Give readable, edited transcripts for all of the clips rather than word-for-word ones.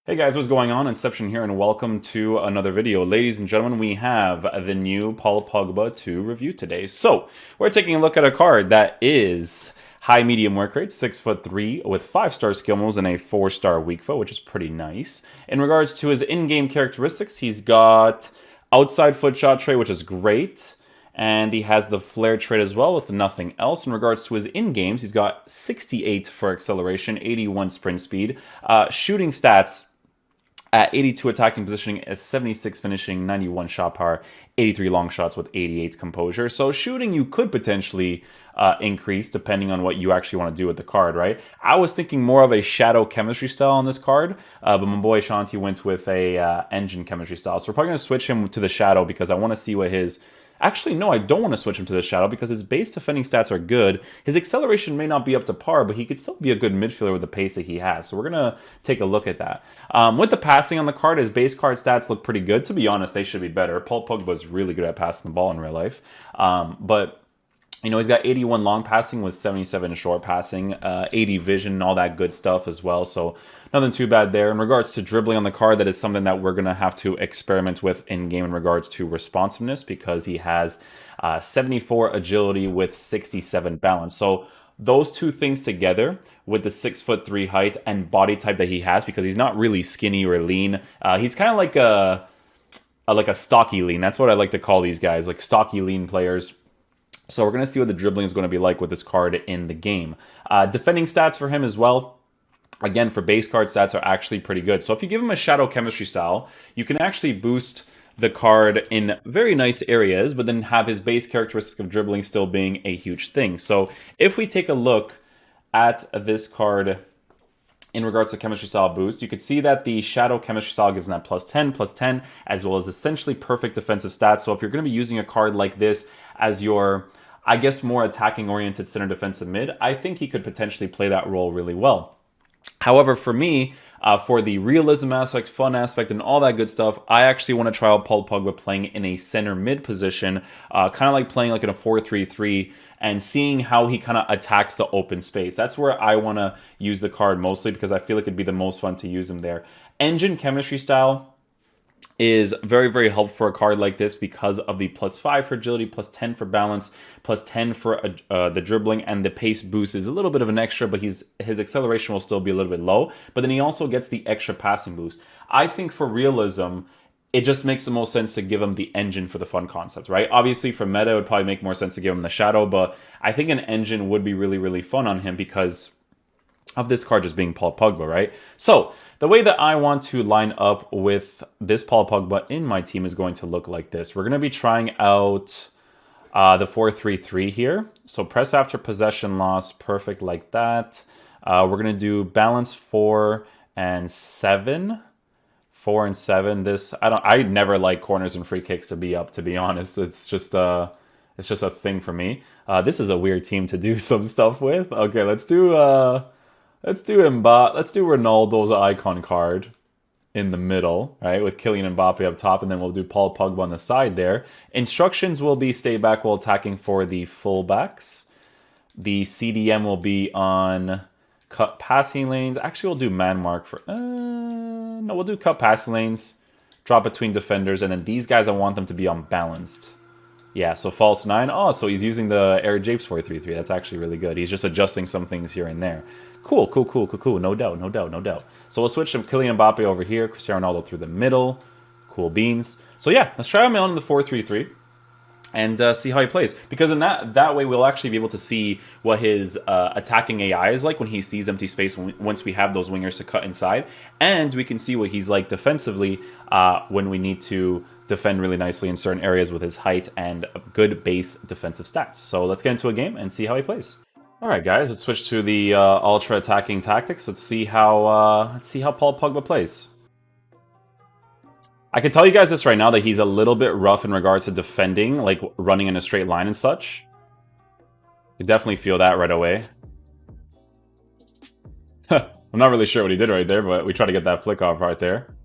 Hey guys, what's going on? Inception here, and welcome to another video. Ladies and gentlemen, we have the new Paul Pogba to review today. So, we're taking a look at a card that is high medium work rate, 6'3", with 5-star skill moves and a 4-star weak foot, which is pretty nice. In regards to his in-game characteristics, he's got outside foot shot trait, which is great. And he has the flare trait as well with nothing else. In regards to his in-games, he's got 68 for acceleration, 81 sprint speed. Shooting stats at 82 attacking positioning, 76 finishing, 91 shot power, 83 long shots with 88 composure. So shooting you could potentially increase depending on what you actually want to do with the card, right? I was thinking more of a shadow chemistry style on this card, but my boy Shanti went with a engine chemistry style. So we're probably going to switch him to the shadow because I want to see what his... Actually, no, I don't want to switch him to the shadow because his base defending stats are good. His acceleration may not be up to par, but he could still be a good midfielder with the pace that he has. So we're going to take a look at that. With the passing on the card, his base card stats look pretty good. To be honest, they should be better. Paul Pogba is really good at passing the ball in real life. But you know, he's got 81 long passing with 77 short passing, 80 vision, all that good stuff as well. So nothing too bad there. In regards to dribbling on the card, that is something that we're going to have to experiment with in-game in regards to responsiveness because he has 74 agility with 67 balance. So those two things together with the 6'3" height and body type that he has, because he's not really skinny or lean. He's kind of like a stocky lean. That's what I like to call these guys, like stocky lean players. So we're going to see what the dribbling is going to be like with this card in the game. Defending stats for him as well. Again, for base card stats are actually pretty good. So if you give him a shadow chemistry style, you can actually boost the card in very nice areas, but then have his base characteristic of dribbling still being a huge thing. So if we take a look at this card in regards to chemistry style boost, you could see that the shadow chemistry style gives him that +10, as well as essentially perfect defensive stats. So if you're going to be using a card like this as your, I guess, more attacking oriented center defensive mid, I think he could potentially play that role really well. However, for me, for the realism aspect, fun aspect, and all that good stuff, I actually want to try out Paul Pogba playing in a center mid position, kind of like playing like in a 4-3-3 and seeing how he kind of attacks the open space. That's where I want to use the card mostly because I feel like it'd be the most fun to use him there. Engine chemistry style is very, very helpful for a card like this because of the +5 for agility, +10 for balance, +10 for the dribbling, and the pace boost is a little bit of an extra, but his acceleration will still be a little bit low. But then he also gets the extra passing boost. I think for realism, it just makes the most sense to give him the engine for the fun concept, right? Obviously, for meta, it would probably make more sense to give him the shadow, but I think an engine would be really, really fun on him because of this card just being Paul Pogba, right? So the way that I want to line up with this Paul Pogba in my team is going to look like this. We're going to be trying out the 4-3-3 here. So press after possession loss, perfect like that. We're going to do balance 4 and 7. 4 and 7. This I never like corners and free kicks to be up, to be honest. It's just a thing for me. This is a weird team to do some stuff with. Okay, let's do Ronaldo's icon card in the middle, right? With Kylian Mbappe up top, and then we'll do Paul Pogba on the side there. Instructions will be stay back while attacking for the fullbacks. The CDM will be on cut passing lanes. Actually, we'll do man mark for... no, we'll do cut passing lanes, drop between defenders, and then these guys, I want them to be unbalanced. Yeah, so false 9. Oh, so he's using the Air Japes 4-3-3. That's actually really good. He's just adjusting some things here and there. Cool. No doubt. So we'll switch to Kylian Mbappe over here, Cristiano Ronaldo through the middle. Cool beans. So yeah, let's try him out in the 4-3-3 and see how he plays. Because in that way, we'll actually be able to see what his attacking AI is like when he sees empty space once we have those wingers to cut inside. And we can see what he's like defensively when we need to defend really nicely in certain areas with his height and good base defensive stats. So let's get into a game and see how he plays. All right, guys, let's switch to the ultra attacking tactics. Let's see how Paul Pogba plays. I can tell you guys this right now that he's a little bit rough in regards to defending, like running in a straight line and such. You definitely feel that right away. I'm not really sure what he did right there, but we try to get that flick off right there.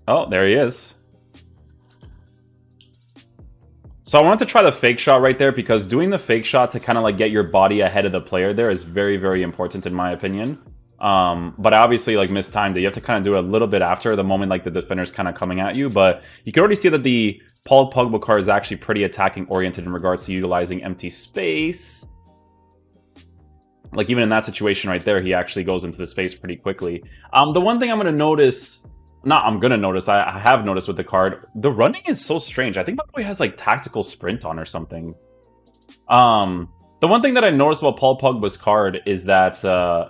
Oh, there he is. So I wanted to try the fake shot right there because doing the fake shot to kind of like get your body ahead of the player there is very, very important in my opinion. But I obviously like mistimed it. You have to kind of do it a little bit after the moment like the defender's kind of coming at you. But you can already see that the Paul Pogba card is actually pretty attacking oriented in regards to utilizing empty space. Like even in that situation right there, he actually goes into the space pretty quickly. The one thing I'm going to notice, I have noticed with the card, the running is so strange. I think my boy has like tactical sprint on or something. The one thing that I noticed about Paul Pogba's card is that,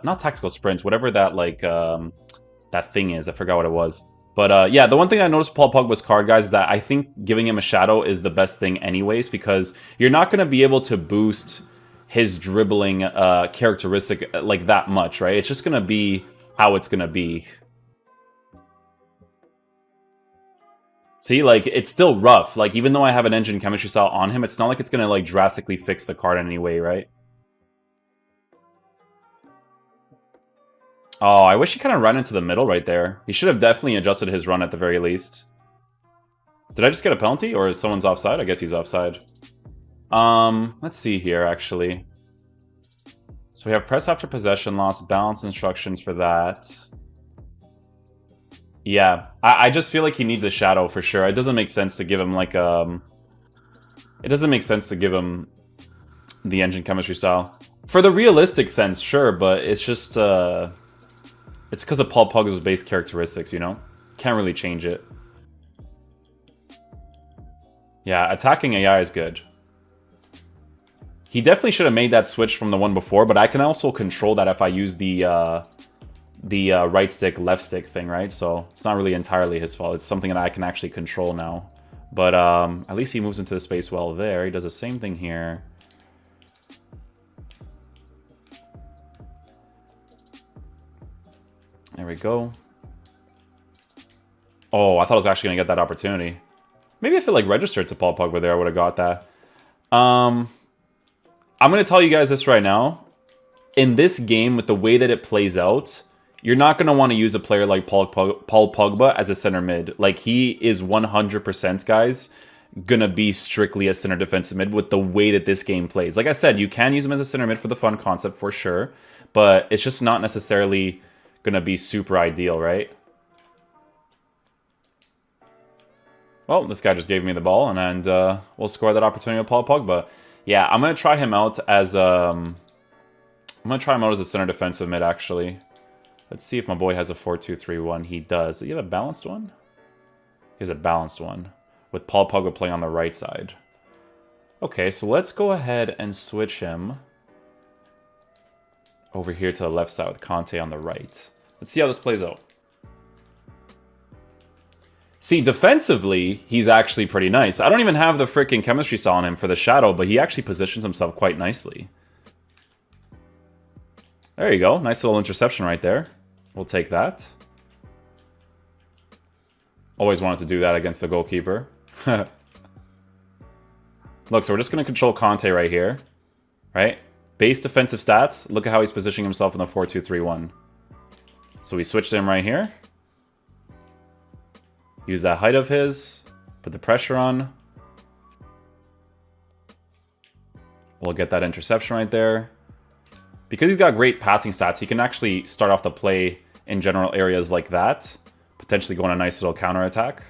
not tactical sprint, whatever that like, that thing is, I forgot what it was. But yeah, the one thing I noticed with Paul Pogba's card, guys, is that I think giving him a shadow is the best thing anyways, because you're not going to be able to boost his dribbling characteristic like that much, right? It's just going to be how it's going to be. See, like, it's still rough. Like, even though I have an engine chemistry style on him, it's not like it's going to, like, drastically fix the card in any way, right? Oh, I wish he kind of ran into the middle right there. He should have definitely adjusted his run at the very least. Did I just get a penalty, or is someone's offside? I guess he's offside. Let's see here, actually. So we have press after possession loss, balance instructions for that. Yeah, I just feel like he needs a shadow for sure. It doesn't make sense to give him like it doesn't make sense to give him the engine chemistry style. For the realistic sense, sure, but it's just it's because of Paul Pogba's base characteristics, you know? Can't really change it. Yeah, attacking AI is good. He definitely should have made that switch from the one before, but I can also control that if I use the right stick, left stick thing, right? So it's not really entirely his fault. It's something that I can actually control now. But at least he moves into the space well there. He does the same thing here. There we go. Oh, I thought I was actually going to get that opportunity. Maybe if it like registered to Paul Pogba there, I would have got that. I'm going to tell you guys this right now. In this game, with the way that it plays out, you're not going to want to use a player like Paul Pogba as a center mid. Like, he is 100%, guys, going to be strictly a center defensive mid with the way that this game plays. Like I said, you can use him as a center mid for the fun concept for sure, but it's just not necessarily going to be super ideal, right? Well, this guy just gave me the ball, and we'll score that opportunity with Paul Pogba. Yeah, I'm going to try him out as I'm going to try him out as a center defensive mid, actually. Let's see if my boy has a 4-2-3-1. He does. Does he have a balanced one? He has a balanced one, with Paul Pogba playing on the right side. Okay, so let's go ahead and switch him over here to the left side with Conte on the right. Let's see how this plays out. See, defensively, he's actually pretty nice. I don't even have the freaking chemistry style on him for the shadow, but he actually positions himself quite nicely. There you go. Nice little interception right there. We'll take that. Always wanted to do that against the goalkeeper. Look, so we're just going to control Conte right here. Right? Base defensive stats. Look at how he's positioning himself in the 4-2-3-1. So we switched him right here. Use that height of his. Put the pressure on. We'll get that interception right there. Because he's got great passing stats, he can actually start off the play in general areas like that. Potentially go on a nice little counterattack.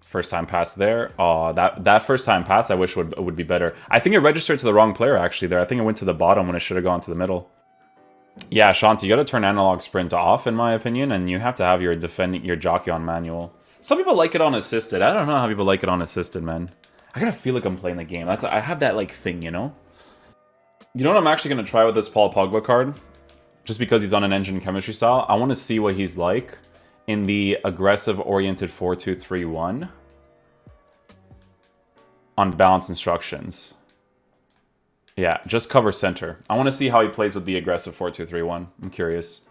First time pass there. Oh, that first time pass I wish would be better. I think it registered to the wrong player actually there. I think it went to the bottom when it should have gone to the middle. Yeah, Shanti, you got to turn analog sprint off in my opinion, and you have to have your jockey on manual. Some people like it on assisted. I don't know how people like it on assisted, man. I gotta feel like I'm playing the game. I have that like thing, you know? You know what I'm actually going to try with this Paul Pogba card? Just because he's on an engine chemistry style. I want to see what he's like in the aggressive-oriented 4-2-3-1 on balance instructions. Yeah, just cover center. I want to see how he plays with the aggressive 4-2-3-1. I'm curious.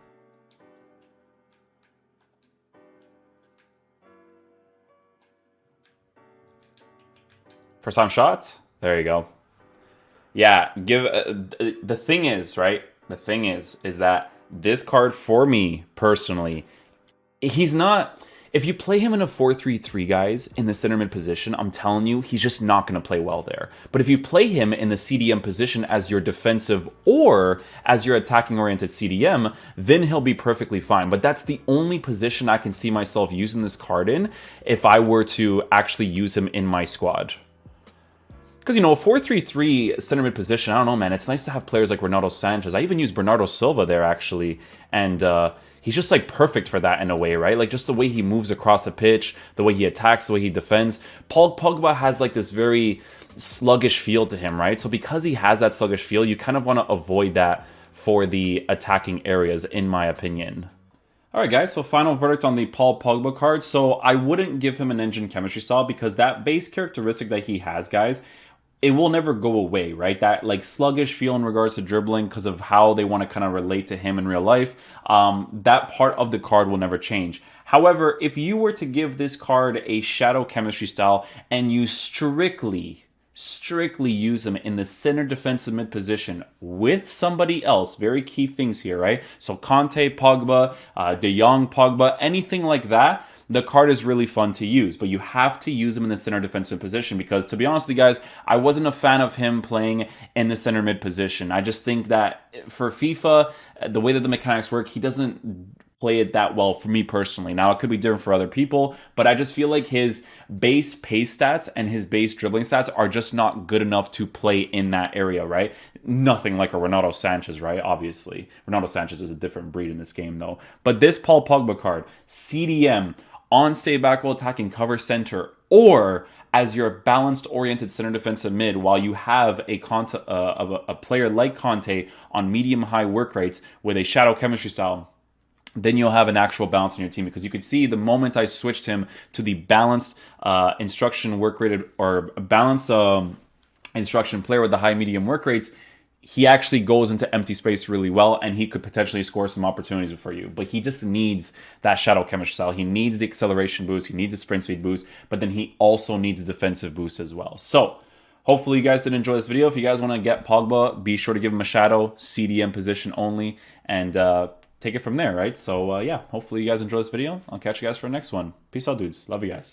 First time shot? There you go. Yeah, the thing is, right? The thing is that this card for me personally, he's not. If you play him in a 4-3-3, guys, in the center mid position, I'm telling you, he's just not going to play well there. But if you play him in the CDM position as your defensive or as your attacking-oriented CDM, then he'll be perfectly fine. But that's the only position I can see myself using this card in if I were to actually use him in my squad. Because, you know, a 4-3-3 center mid position, I don't know, man. It's nice to have players like Renato Sanchez. I even use Bernardo Silva there, actually. And he's just, like, perfect for that in a way, right? Like, just the way he moves across the pitch, the way he attacks, the way he defends. Paul Pogba has, like, this very sluggish feel to him, right? So because he has that sluggish feel, you kind of want to avoid that for the attacking areas, in my opinion. Alright guys, so final verdict on the Paul Pogba card. So I wouldn't give him an engine chemistry style because that base characteristic that he has, guys, it will never go away, right? That like sluggish feel in regards to dribbling because of how they want to kind of relate to him in real life. That part of the card will never change. However, if you were to give this card a shadow chemistry style and you strictly use him in the center defensive mid position with somebody else, very key things here, right? So Conte, Pogba, De Jong, Pogba, anything like that, the card is really fun to use, but you have to use him in the center defensive position because, to be honest with you guys, I wasn't a fan of him playing in the center mid position. I just think that for FIFA, the way that the mechanics work, he doesn't play it that well for me personally. Now, it could be different for other people, but I just feel like his base pace stats and his base dribbling stats are just not good enough to play in that area, right? Nothing like a Renato Sanchez, right? Obviously. Renato Sanchez is a different breed in this game, though. But this Paul Pogba card, CDM, on-stay back while attacking cover center, or as your balanced oriented center defensive mid while you have a player like Conte on medium-high work rates with a shadow chemistry style, then you'll have an actual balance in your team. Because you could see the moment I switched him to the balanced instruction work rated or balanced instruction player with the high medium work rates, he actually goes into empty space really well, and he could potentially score some opportunities for you. But he just needs that shadow chemistry style. He needs the acceleration boost. He needs the sprint speed boost. But then he also needs a defensive boost as well. So hopefully you guys did enjoy this video. If you guys want to get Pogba, be sure to give him a shadow, CDM position only, and take it from there, right? So yeah, hopefully you guys enjoy this video. I'll catch you guys for the next one. Peace out, dudes. Love you guys.